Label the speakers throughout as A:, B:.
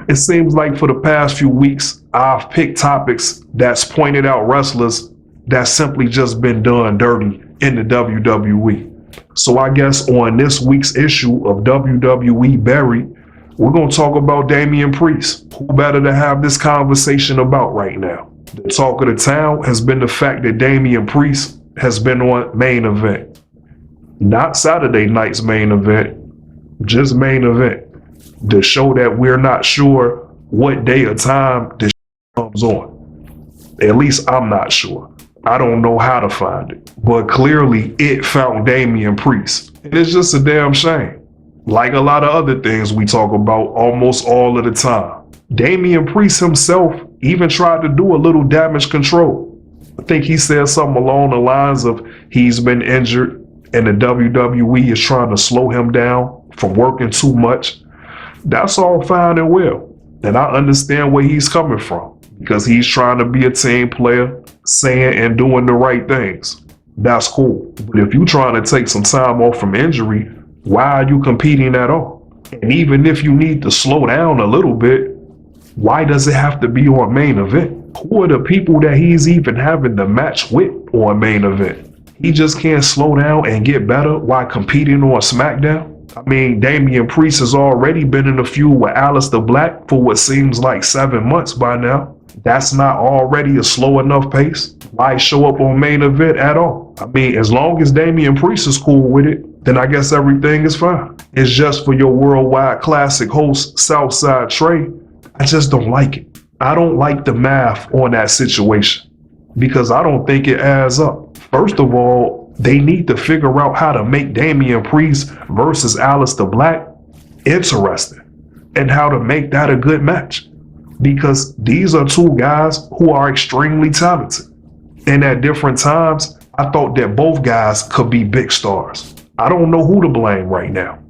A: It seems like for the past few weeks, I've picked topics that's pointed out wrestlers that's simply just been done dirty in the WWE. So I guess on this week's issue of WWE Buried, we're going to talk about Damien Priest. Who better to have this conversation about right now? The talk of the town has been the fact that Damien Priest has been on Main Event. Not Saturday night's Main Event, just Main Event. The show that we're not sure what day or time the comes on. At least I'm not sure. I don't know how to find it. But clearly it found Damien Priest. And it's just a damn shame. Like a lot of other things we talk about almost all of the time. Damien Priest himself even tried to do a little damage control. I think he said something along the lines of he's been injured and the WWE is trying to slow him down from working too much. That's all fine and well. And I understand where he's coming from because he's trying to be a team player, saying and doing the right things. That's cool. But if you're trying to take some time off from injury, why are you competing at all? And even if you need to slow down a little bit, why does it have to be on Main Event? Who are the people that he's even having the match with on Main Event? He just can't slow down and get better while competing on SmackDown? I mean, Damien Priest has already been in a feud with Aleister Black for what seems like 7 months by now. That's not already a slow enough pace. Why show up on Main Event at all? I mean, as long as Damien Priest is cool with it, then I guess everything is fine. It's just for your worldwide classic host, Southside Tre. I just don't like it. I don't like the math on that situation because I don't think it adds up. First of all, they need to figure out how to make Damien Priest versus Aleister Black interesting and how to make that a good match. Because these are two guys who are extremely talented. And at different times, I thought that both guys could be big stars. I don't know who to blame right now.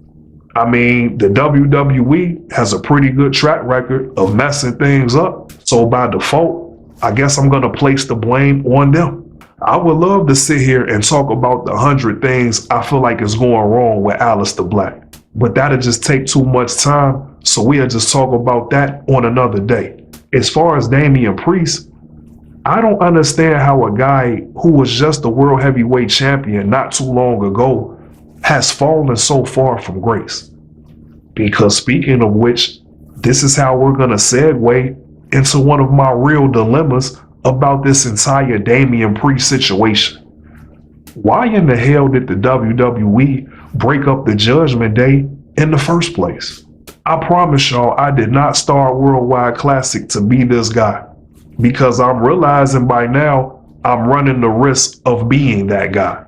A: I mean, the WWE has a pretty good track record of messing things up. So by default, I guess I'm going to place the blame on them. I would love to sit here and talk about the 100 things I feel like is going wrong with Aleister Black. But that'll just take too much time, so we'll just talk about that on another day. As far as Damien Priest, I don't understand how a guy who was just the World Heavyweight Champion not too long ago has fallen so far from grace. Because speaking of which, this is how we're going to segue into one of my real dilemmas about this entire Damien Priest situation. Why in the hell did the WWE break up the Judgment Day in the first place? I promise y'all I did not start Worldwide Classic to be this guy, because I'm realizing by now I'm running the risk of being that guy.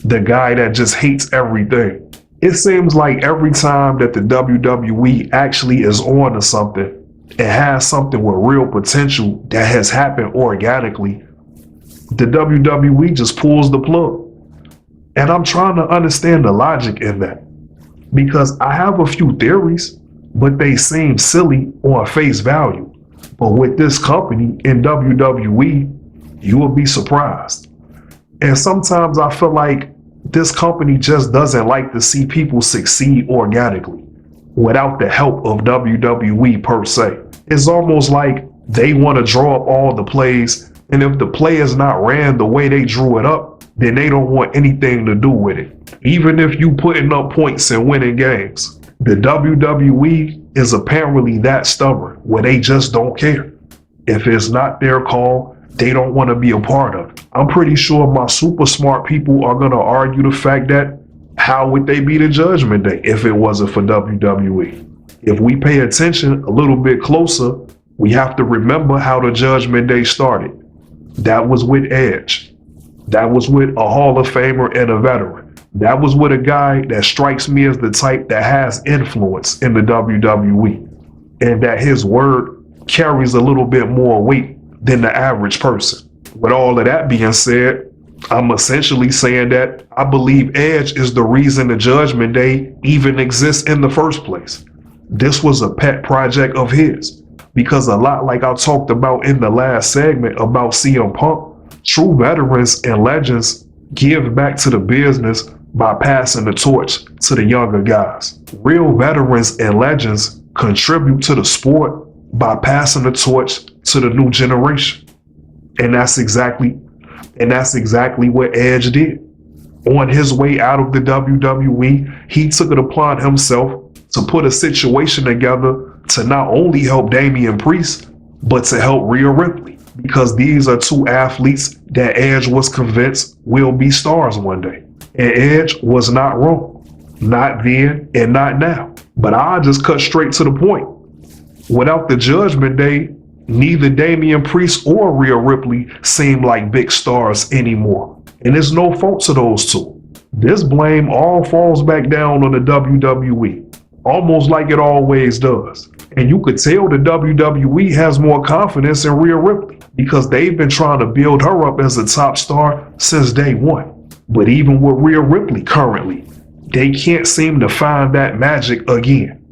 A: The guy that just hates everything. It seems like every time that the WWE actually is on to something, it has something with real potential that has happened organically, the WWE just pulls the plug. And I'm trying to understand the logic in that, because I have a few theories, but they seem silly on face value. But with this company in WWE, you will be surprised. And sometimes I feel like this company just doesn't like to see people succeed organically without the help of WWE per se. It's almost like they want to draw up all the plays, and if the play is not ran the way they drew it up, then they don't want anything to do with it. Even if you putting up points and winning games, the WWE is apparently that stubborn where they just don't care. If it's not their call, they don't want to be a part of it. I'm pretty sure my super smart people are going to argue the fact that how would they be the Judgment Day if it wasn't for WWE? If we pay attention a little bit closer, we have to remember how the Judgment Day started. That was with Edge. That was with a Hall of Famer and a veteran. That was with a guy that strikes me as the type that has influence in the WWE, and that his word carries a little bit more weight than the average person. With all of that being said, I'm essentially saying that I believe Edge is the reason the Judgment Day even exists in the first place. This was a pet project of his, because a lot like I talked about in the last segment about CM Punk, true veterans and legends give back to the business by passing the torch to the younger guys. Real veterans and legends contribute to the sport by passing the torch to the new generation. And that's exactly what Edge did. On his way out of the WWE, he took it upon himself to put a situation together to not only help Damien Priest, but to help Rhea Ripley, because these are two athletes that Edge was convinced will be stars one day. And Edge was not wrong. Not then and not now. But I'll just cut straight to the point. Without the Judgment Day, neither Damien Priest or Rhea Ripley seem like big stars anymore. And there's no fault to those two. This blame all falls back down on the WWE, almost like it always does. And you could tell the WWE has more confidence in Rhea Ripley because they've been trying to build her up as a top star since day one. But even with Rhea Ripley currently, they can't seem to find that magic again.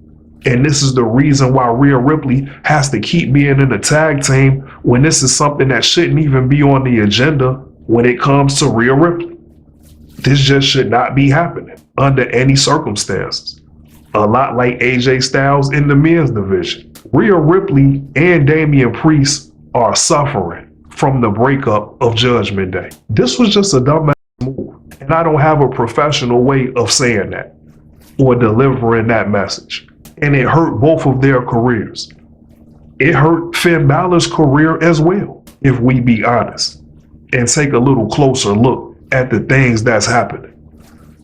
A: And this is the reason why Rhea Ripley has to keep being in the tag team when this is something that shouldn't even be on the agenda when it comes to Rhea Ripley. This just should not be happening under any circumstances. A lot like AJ Styles in the men's division. Rhea Ripley and Damien Priest are suffering from the breakup of Judgment Day. This was just a dumbass move. And I don't have a professional way of saying that or delivering that message. And it hurt both of their careers. It hurt Finn Balor's career as well, if we be honest, and take a little closer look at the things that's happening.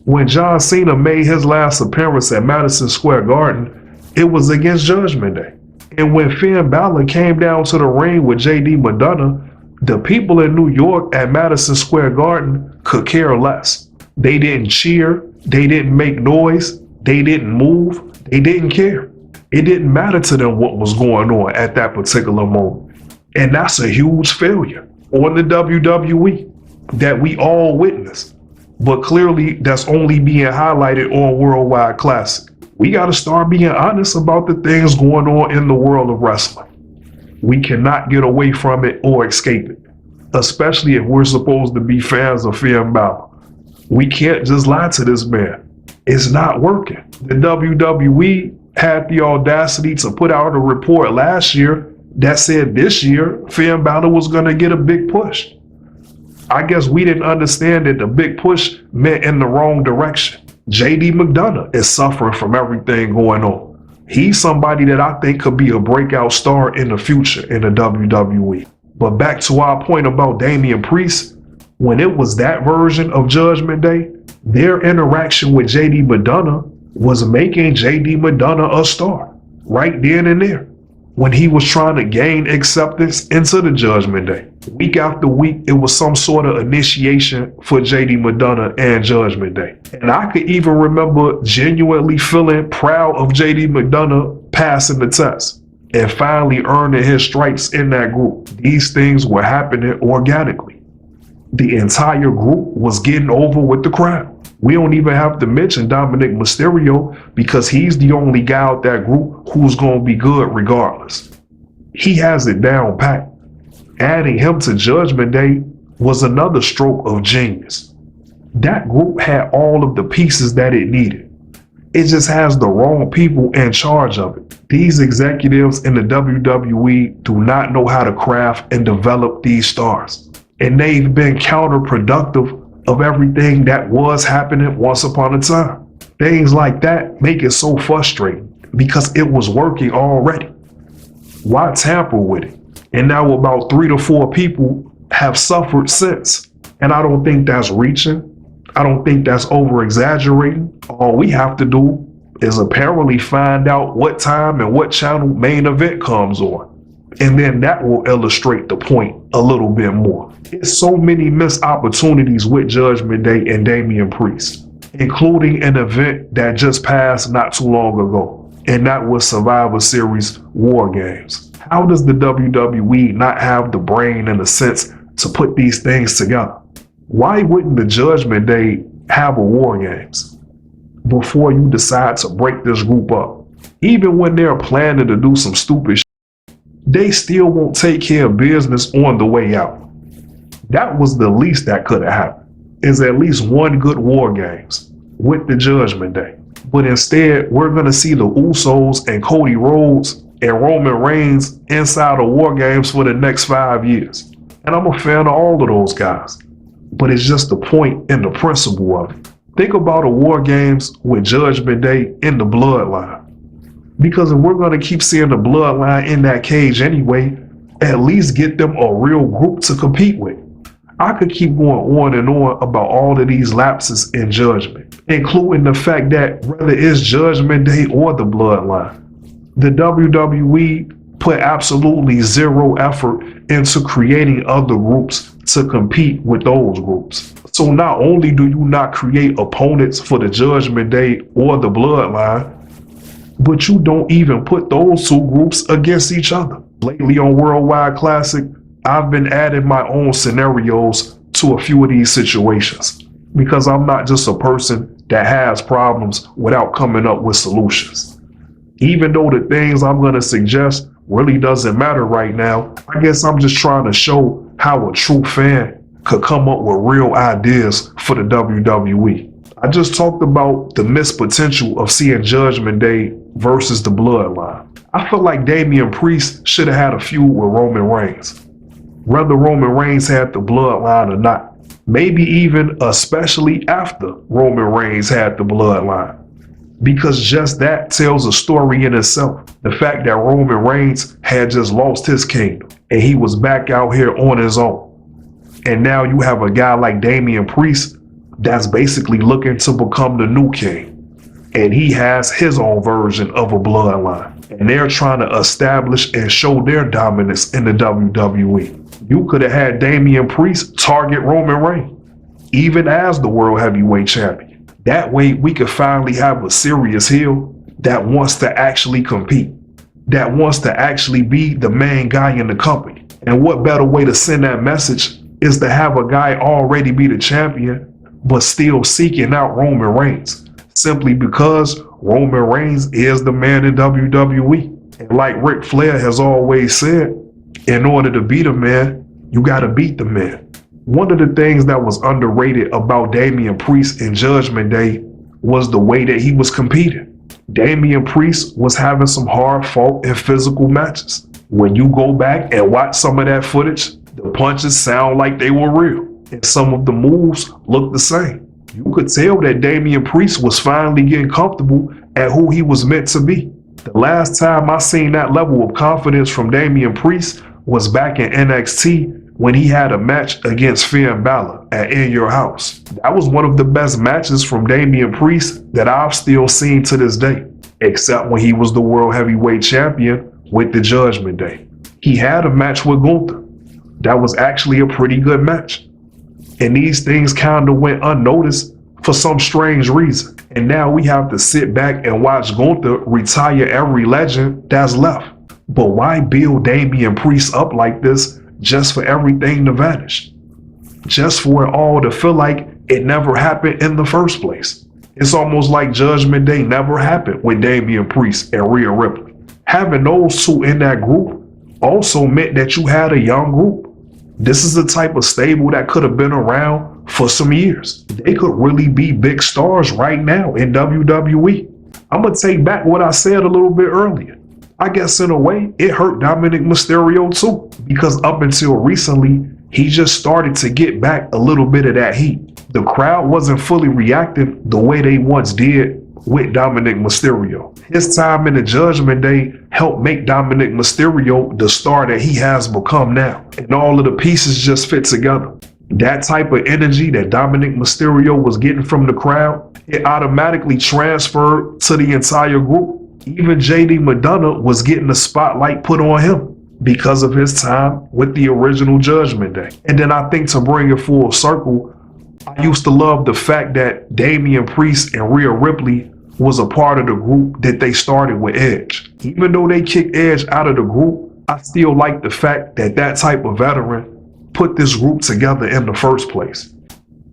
A: When John Cena made his last appearance at Madison Square Garden, it was against Judgment Day. And when Finn Balor came down to the ring with JD McDonough, the people in New York at Madison Square Garden could care less. They didn't cheer, they didn't make noise, they didn't move, they didn't care. It didn't matter to them what was going on at that particular moment. And that's a huge failure on the WWE that we all witnessed. But clearly that's only being highlighted on Worldwide Classic. We got to start being honest about the things going on in the world of wrestling. We cannot get away from it or escape it, especially if we're supposed to be fans of Finn Balor. We can't just lie to this man. It's not working. The WWE had the audacity to put out a report last year that said this year Finn Balor was going to get a big push. I guess we didn't understand that the big push meant in the wrong direction. JD McDonough is suffering from everything going on. He's somebody that I think could be a breakout star in the future in the WWE. But back to our point about Damien Priest, when it was that version of Judgment Day, their interaction with JD McDonough was making JD McDonough a star right then and there when he was trying to gain acceptance into the Judgment Day. Week after week, it was some sort of initiation for JD McDonough and Judgment Day. And I could even remember genuinely feeling proud of JD McDonough passing the test and finally earning his stripes in that group. These things were happening organically. The entire group was getting over with the crowd. We don't even have to mention Dominic Mysterio because he's the only guy out that group who's going to be good regardless. He has it down pat. Adding him to Judgment Day was another stroke of genius. That group had all of the pieces that it needed. It just has the wrong people in charge of it. These executives in the WWE do not know how to craft and develop these stars. And they've been counterproductive of everything that was happening once upon a time. Things like that make it so frustrating because it was working already. Why tamper with it? And now about 3 to 4 people have suffered since. And I don't think that's reaching. I don't think that's over exaggerating. All we have to do is apparently find out what time and what channel Main Event comes on. And then that will illustrate the point a little bit more. There's so many missed opportunities with Judgment Day and Damien Priest, including an event that just passed not too long ago, and that was Survivor Series War Games. How does the WWE not have the brain and the sense to put these things together? Why wouldn't the Judgment Day have a War Games before you decide to break this group up? Even when they're planning to do some stupid shit, they still won't take care of business on the way out. That was the least that could have happened, is at least one good War Games with the Judgment Day. But instead, we're going to see the Usos and Cody Rhodes and Roman Reigns inside of War Games for the next 5 years. And I'm a fan of all of those guys. But it's just the point and the principle of it. Think about a War Games with Judgment Day in the bloodline. Because if we're going to keep seeing the bloodline in that cage anyway, at least get them a real group to compete with. I could keep going on and on about all of these lapses in Judgment, including the fact that whether it's Judgment Day or the bloodline, the WWE put absolutely zero effort into creating other groups to compete with those groups. So not only do you not create opponents for the Judgment Day or the bloodline, but you don't even put those two groups against each other. Lately on Worldwide Classic, I've been adding my own scenarios to a few of these situations because I'm not just a person that has problems without coming up with solutions. Even though the things I'm going to suggest really doesn't matter right now, I guess I'm just trying to show how a true fan could come up with real ideas for the WWE. I just talked about the missed potential of seeing Judgment Day versus the bloodline. I feel like Damien Priest should have had a feud with Roman Reigns. Whether Roman Reigns had the bloodline or not. Maybe even especially after Roman Reigns had the bloodline. Because just that tells a story in itself. The fact that Roman Reigns had just lost his kingdom and he was back out here on his own. And now you have a guy like Damien Priest that's basically looking to become the new king. And he has his own version of a bloodline. And they're trying to establish and show their dominance in the WWE. You could have had Damien Priest target Roman Reigns, even as the World Heavyweight Champion. That way we could finally have a serious heel that wants to actually compete, that wants to actually be the main guy in the company. And what better way to send that message is to have a guy already be the champion, but still seeking out Roman Reigns, simply because Roman Reigns is the man in WWE. And like Ric Flair has always said, in order to be the man, you got to beat the man. One of the things that was underrated about Damien Priest in Judgment Day was the way that he was competing. Damien Priest was having some hard-fought and physical matches. When you go back and watch some of that footage, the punches sound like they were real. And some of the moves look the same. You could tell that Damien Priest was finally getting comfortable at who he was meant to be. The last time I seen that level of confidence from Damien Priest was back in NXT when he had a match against Finn Balor at In Your House. That was one of the best matches from Damien Priest that I've still seen to this day, except when he was the World Heavyweight Champion with the Judgment Day. He had a match with Gunther. That was actually a pretty good match. And these things kind of went unnoticed for some strange reason. And now we have to sit back and watch Gunther retire every legend that's left. But why build Damien Priest up like this just for everything to vanish? Just for it all to feel like it never happened in the first place. It's almost like Judgment Day never happened with Damien Priest and Rhea Ripley. Having those two in that group also meant that you had a young group. This is the type of stable that could have been around for some years. They could really be big stars right now in WWE. I'm going to take back what I said a little bit earlier. I guess in a way, it hurt Dominic Mysterio too, because up until recently, he just started to get back a little bit of that heat. The crowd wasn't fully reacting the way they once did with Dominic Mysterio. His time in the Judgment Day helped make Dominic Mysterio the star that he has become now. And all of the pieces just fit together. That type of energy that Dominic Mysterio was getting from the crowd, it automatically transferred to the entire group. Even JD McDonough was getting the spotlight put on him because of his time with the original Judgment Day. And then I think to bring it full circle, I used to love the fact that Damien Priest and Rhea Ripley was a part of the group that they started with Edge. Even though they kicked Edge out of the group, I still like the fact that that type of veteran put this group together in the first place.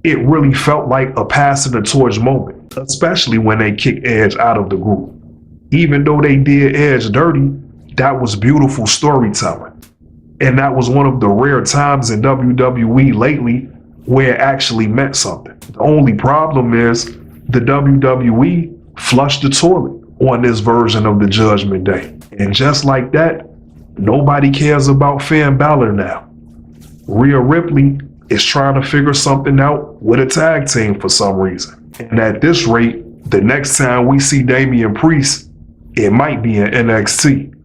A: It really felt like a passing the torch moment, especially when they kicked Edge out of the group. Even though they did Edge dirty, that was beautiful storytelling. And that was one of the rare times in WWE lately where it actually meant something. The only problem is the WWE flushed the toilet on this version of the Judgment Day. And just like that, nobody cares about Finn Balor now. Rhea Ripley is trying to figure something out with a tag team for some reason. And at this rate, the next time we see Damien Priest, it might be in NXT.